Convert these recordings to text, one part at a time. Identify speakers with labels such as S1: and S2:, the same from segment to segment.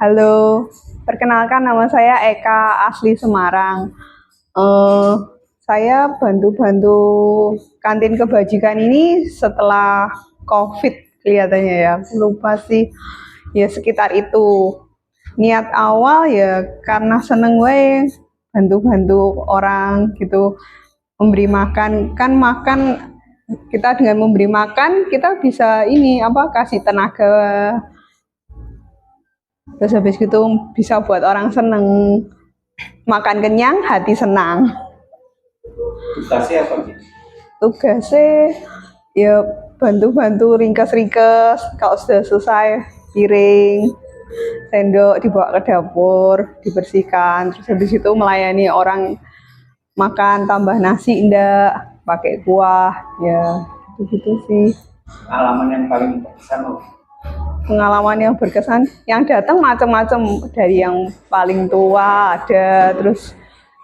S1: Halo, perkenalkan nama saya Eka, asli Semarang. Eh, saya bantu-bantu kantin kebajikan ini setelah COVID kelihatannya ya. Lupa sih, ya sekitar itu. Niat awal ya karena seneng gue bantu-bantu orang gitu, memberi makan. Kan makan kita dengan memberi makan kita bisa ini apa kasih tenaga, terus habis gitu bisa buat orang seneng, makan kenyang hati senang.
S2: Tugasnya apa gitu?
S1: Tugasnya ya bantu-bantu ringkes-ringkes kalau sudah selesai, piring sendok dibawa ke dapur dibersihkan, terus habis itu melayani orang makan tambah nasi indah pakai kuah ya, gitu sih.
S2: Pengalaman yang paling berkesan loh.
S1: Pengalaman yang berkesan yang datang macam-macam, dari yang paling tua ada, terus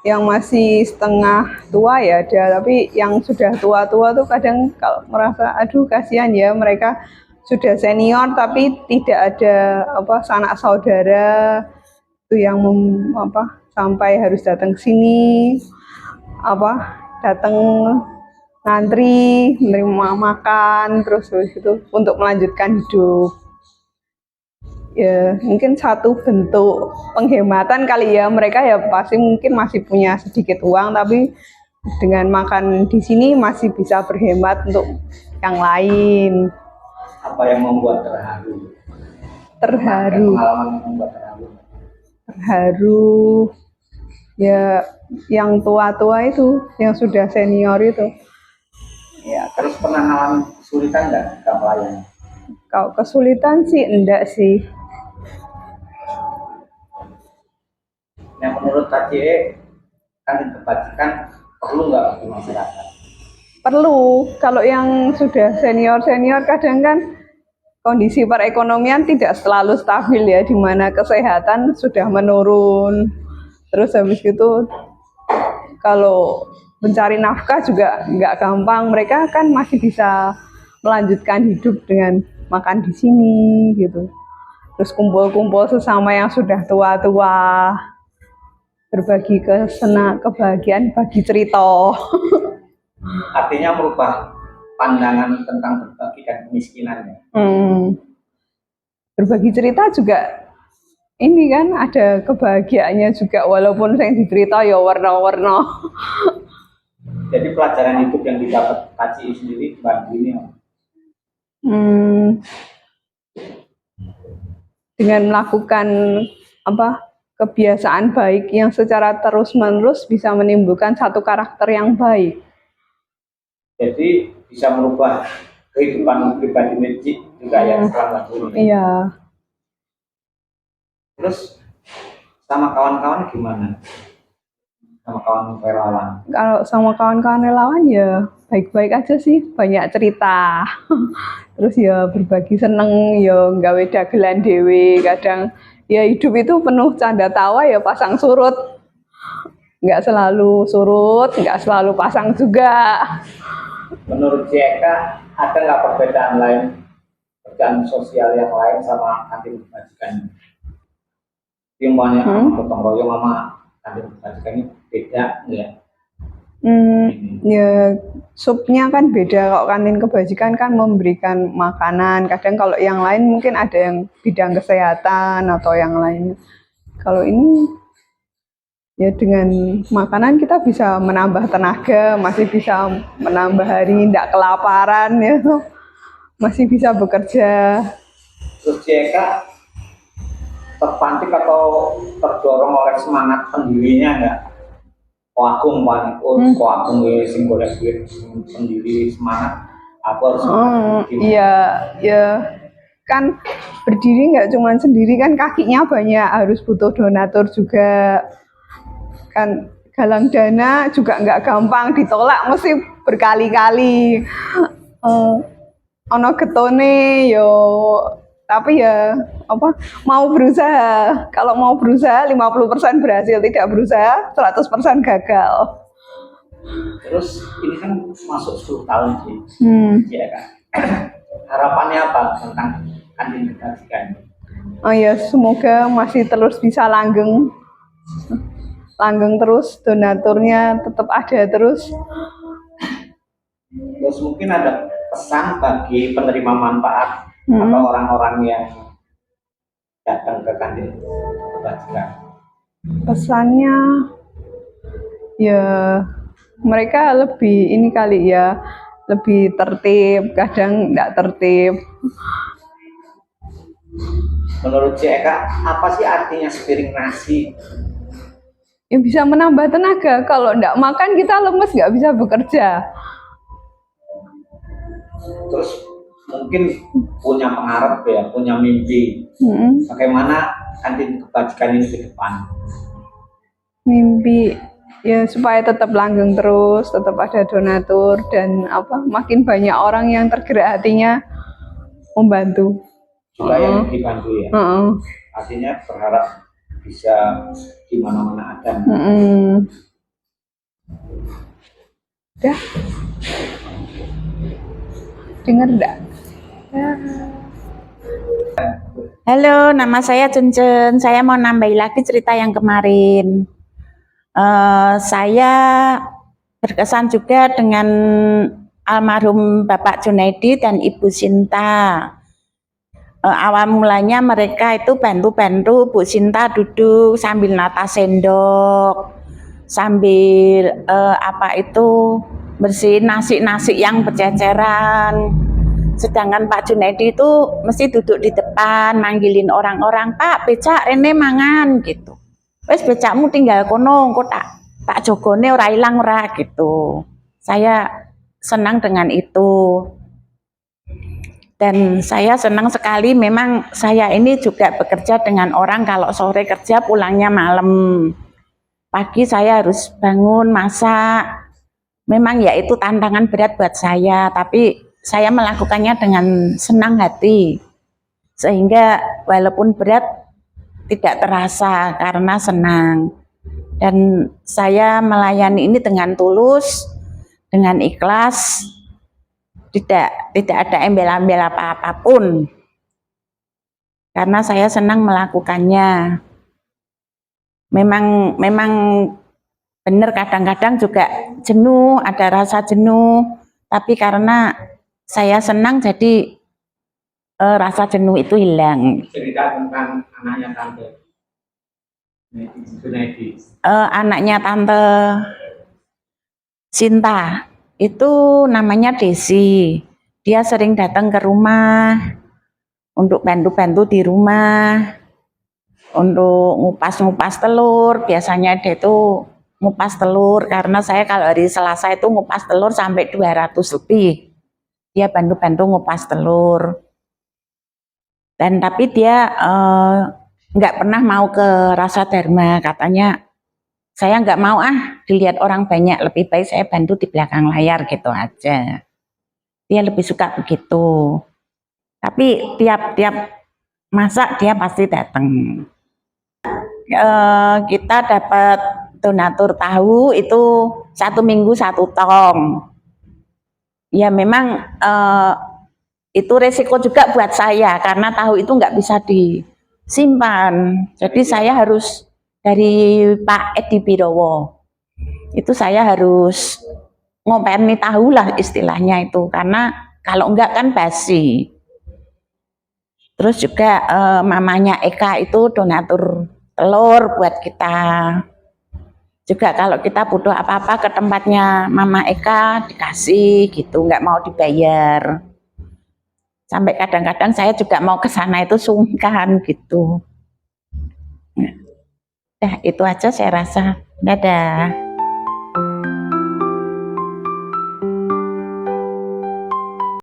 S1: yang masih setengah tua ya ada, tapi yang sudah tua-tua tuh kadang kalau merasa aduh kasihan ya, mereka sudah senior tapi tidak ada apa sanak saudara itu yang sampai harus datang ke sini, apa datang ngantri menerima makan terus itu untuk melanjutkan hidup. Ya mungkin satu bentuk penghematan kali ya, mereka ya pasti mungkin masih punya sedikit uang tapi dengan makan di sini masih bisa berhemat untuk yang lain.
S2: Apa yang membuat terharu?
S1: Terharu.
S2: Pengalaman yang membuat terharu.
S1: Terharu ya yang tua-tua itu, yang sudah senior itu.
S2: Ya, terus pernah ngalamin kesulitan nggak ketika melayani?
S1: Kalau kesulitan sih enggak sih.
S2: Yang menurut KJE kan kebajikan perlu nggak bagi masyarakat?
S1: Perlu. Kalau yang sudah senior-senior kadang kan kondisi perekonomian tidak selalu stabil ya, di mana kesehatan sudah menurun. Terus habis itu kalau mencari nafkah juga nggak gampang. Mereka kan masih bisa melanjutkan hidup dengan makan di sini gitu. Terus kumpul-kumpul sesama yang sudah tua-tua, berbagi kebahagiaan, bagi cerita.
S2: Artinya merubah pandangan tentang berbagi dan kemiskinannya.
S1: Berbagi cerita juga ini kan ada kebahagiaannya juga, walaupun yang dicerita ya warna-warna.
S2: Jadi pelajaran hidup yang didapat KJI sendiri bantu ini
S1: dengan melakukan kebiasaan baik yang secara terus-menerus bisa menimbulkan satu karakter yang baik.
S2: Jadi bisa merubah kehidupan pribadi juga ya setelah ini.
S1: Iya.
S2: Terus sama kawan-kawan gimana? Sama kawan relawan?
S1: Kalau sama kawan-kawan relawan ya baik-baik aja sih, banyak cerita. Terus ya berbagi seneng, ya nggawe dagelan dhewe. Kadang ya hidup itu penuh canda tawa ya pasang surut. Nggak selalu surut, nggak selalu pasang juga.
S2: Menurut Eka, ada nggak perbedaan lain kerjaan sosial yang lain sama kantin kebajikan? Yang banyak gotong royong sama kantin kebajikan ini beda nggak?
S1: Ya supnya kan beda. Kalau kantin kebajikan kan memberikan makanan. Kadang kalau yang lain mungkin ada yang bidang kesehatan atau yang lain. Kalau ini ya dengan makanan kita bisa menambah tenaga, masih bisa menambah hari, tidak kelaparan ya, masih bisa bekerja.
S2: Terus Eka terpantik atau terdorong oleh semangat pendirinya nggak? Koagung sing golek duit sendiri, semangat aku harus
S1: iya ya kan, berdiri nggak cuma sendiri kan, kakinya banyak, harus butuh donatur juga kan. Galang dana juga nggak gampang, ditolak mesti berkali-kali. Ono getone yo, tapi ya mau berusaha. Kalau mau berusaha 50% berhasil, tidak berusaha 100% gagal.
S2: Terus ini kan masuk 10 tahun sih. Ya kan. Harapannya apa tentang kantin kebajikan?
S1: Oh ya, semoga masih terus bisa langgeng terus, donaturnya tetap ada terus.
S2: Terus mungkin ada pesan bagi penerima manfaat atau orang-orang yang datang ke kantin kebajikan.
S1: Pesannya ya mereka lebih ini kali ya, lebih tertib, kadang nggak tertib.
S2: Menurut Cik Eka, apa sih artinya sepiring nasi?
S1: Ya bisa menambah tenaga, kalau nggak makan kita lemes, nggak bisa bekerja.
S2: Terus mungkin punya pengarep ya, punya mimpi. Bagaimana kantin kebajikan ini ke depan?
S1: Mimpi ya supaya tetap langgeng terus, tetap ada donatur dan makin banyak orang yang tergerak hatinya membantu.
S2: Juga yang dibantu ya. Artinya berharap bisa di mana-mana ada.
S1: Udah. Dengar enggak?
S3: Halo, nama saya Cuncun. Saya mau nambahin lagi cerita yang kemarin. Saya berkesan juga dengan almarhum Bapak Junaidi dan Ibu Sinta. Awal mulanya mereka itu bantu-bantu Bu Sinta duduk sambil nata sendok, sambil bersihin nasi-nasi yang berceceran. Sedangkan Pak Junaidi itu mesti duduk di depan manggilin orang-orang, "Pak, becak rene mangan," gitu. "Wes becakmu tinggal kono, kok tak jogone ora ilang ora," gitu. Saya senang dengan itu. Dan saya senang sekali, memang saya ini juga bekerja dengan orang kalau sore kerja pulangnya malam. Pagi saya harus bangun, masak. Memang ya itu tantangan berat buat saya, tapi saya melakukannya dengan senang hati. Sehingga walaupun berat tidak terasa karena senang. Dan saya melayani ini dengan tulus, dengan ikhlas. Tidak ada embel-embel apapun, karena saya senang melakukannya. Memang benar kadang-kadang juga jenuh, ada rasa jenuh, tapi karena saya senang jadi rasa jenuh itu hilang.
S2: Cerita tentang anaknya Tante Junaidi.
S3: Anaknya Tante Sinta itu namanya Desi. Dia sering datang ke rumah untuk bantu-bantu di rumah, untuk ngupas-ngupas telur. Biasanya dia itu ngupas telur, karena saya kalau hari Selasa itu ngupas telur sampai 200 lebih. Dia bantu-bantu ngupas telur. Dan tapi dia nggak pernah mau ke Rasa Dharma, katanya, "Saya nggak mau dilihat orang banyak, lebih baik saya bantu di belakang layar," gitu aja. Dia lebih suka begitu. Tapi tiap masak dia pasti datang. Kita dapat donatur tahu itu 1 minggu 1 tong. Ya memang itu resiko juga buat saya, karena tahu itu nggak bisa disimpan. Jadi saya harus dari Pak Edi Birowo, itu saya harus ngopeni tahu lah istilahnya itu, karena kalau enggak kan basi. Terus juga mamanya Eka itu donatur telur buat kita. Juga kalau kita butuh apa-apa ke tempatnya Mama Eka dikasih gitu, nggak mau dibayar. Sampai kadang-kadang saya juga mau ke sana itu sungkan gitu. Nah, itu aja saya rasa. Dadah.